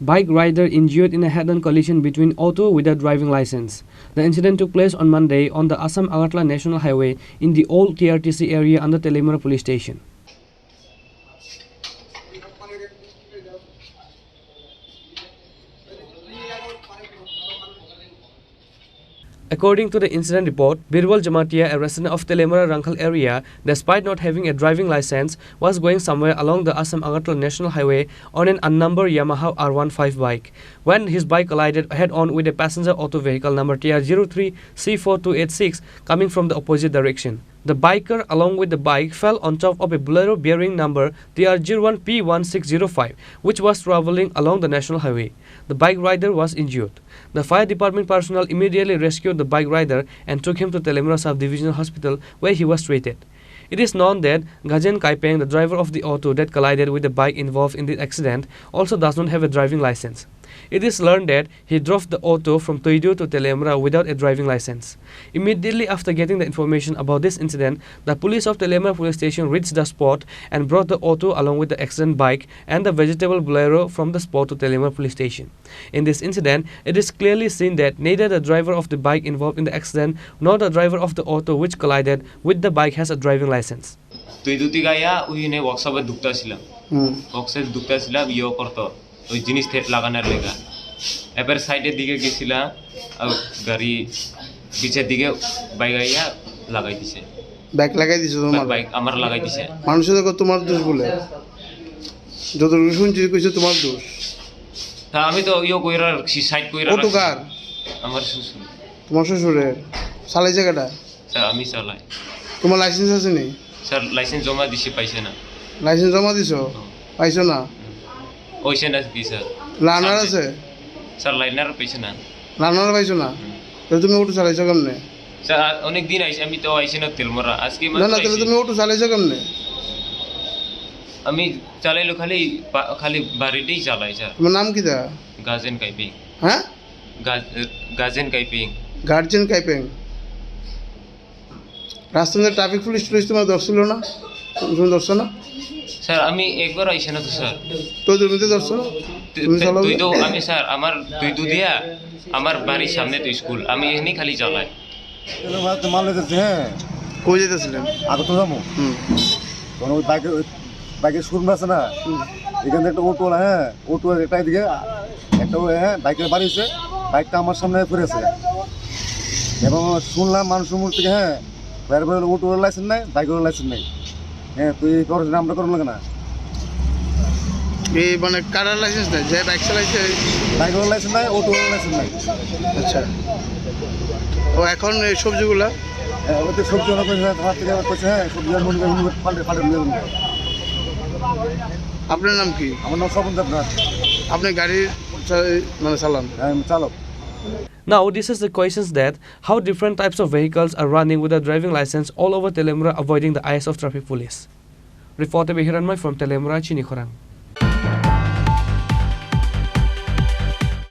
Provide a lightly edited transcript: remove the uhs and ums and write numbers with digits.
Bike rider injured in a head-on collision between auto with a driving license. The incident took place on Monday on the Assam-Agartala National Highway in the old TRTC area under Teliamura police station. According to the incident report, Birbal Jamatia, a resident of Teliamura Rankhal area, despite not having a driving license, was going somewhere along the Assam-Agartala National Highway on an unnumbered Yamaha R15 bike, when his bike collided head-on with a passenger auto vehicle number TR03C4286 coming from the opposite direction. The biker, along with the bike, fell on top of a Bolero bearing number TR01P1605, which was traveling along the national highway. The bike rider was injured. The fire department personnel immediately rescued the bike rider and took him to Teliamura Sub-Divisional Hospital, where he was treated. It is known that Gajen Kaipeng, the driver of the auto that collided with the bike involved in the accident, also does not have a driving license. It is learned that he drove the auto from Toidu to Teliamura without a driving license. Immediately after getting the information about this incident, the police of Teliamura police station reached the spot and brought the auto along with the accident bike and the vegetable bolero from the spot to Teliamura police station. In this incident, it is clearly seen that neither the driver of the bike involved in the accident nor the driver of the auto which collided with the bike has a driving license. ওই জিনিস লাগানোর লেগা এবার সাইডের দিকে গেছিলা গাড়ি পিছের দিকে বাইক আইয়া লাগাই দিছে বাইক লাগাই দিছে তোমার বাইক আমার লাগাই দিছে মানুষে দেখো তোমার দোষ বলে যতটুকু শুনছি কইছে তোমার দোষ হ্যাঁ আমি তো ইও কইরা সাইড কইরা অটো কার আমার শ্বশুর তোমার শ্বশুরের চালাই জায়গাটা স্যার আমি চালাই তোমার লাইসেন্স আছে নি স্যার লাইসেন্স জমা দিছি পাইছে না লাইসেন্স জমা দিছো পাইছো না ওইছে না কি স্যার লার্নার আছে স্যার লাইনার পাইছে না লার্নার পাইছো না তো তুমি অটো চালাইছো কেমনে স্যার অনেক দিন আইছি আমি তো আইছি না তেলমরা আজকে না না তাহলে তুমি অটো চালাইছো কেমনে আমি চালাইলো খালি খালি বাড়িতেই চালাই স্যার তোমার নাম কি দা গাজেন কাইপিং হ্যাঁ গাজেন কাইপিং গার্জেন কাইপিং রাস্তায় ট্রাফিক পুলিশ তোমার ধরছিল না তুমি ধরছো না স্যার আমি একবার আইছি না তো স্যার তো তুমি তো ধরছো তুই তো আমি স্যার আমার তুই তো দিয়া আমার বাড়ির সামনে তো স্কুল আমি এখানেই খালি চালাই হ্যাঁ কই যেতেছিলেন আগে তো যাবো তখন ওই বাইকের শোরুম আছে না এখানে একটা অটো হ্যাঁ অটো একটা দিকে একটা হ্যাঁ বাইকের বাড়িছে বাইকটা আমার সামনে পড়েছে এবং শুনলাম মানুষের মুখ থেকে হ্যাঁ বাইরে বাইরে অটোর লাইসেন্স নাই বাইকের লাইসেন্স নাই হ্যাঁ তুই আমরা করুন না এই মানে কারার লাইসেন্স নাই যে বাইক চালাইছে বাইকের লাইসেন্স নাই অটোর লাইসেন্স নাই আচ্ছা ও এখন এই সবজিগুলা ওতে সবজি ওরা তোমার থেকে করছে হ্যাঁ সবজি পাল্টে আপনার নাম কি আমার নাম স্বপন দেবনাথ আপনি গাড়ির মানে চালান চালক Now, this is the questions that how different types of vehicles are running with a driving license all over Teliamura avoiding the eyes of traffic police. Reporter Behiranmai from Teliamura, Chini, Khorang.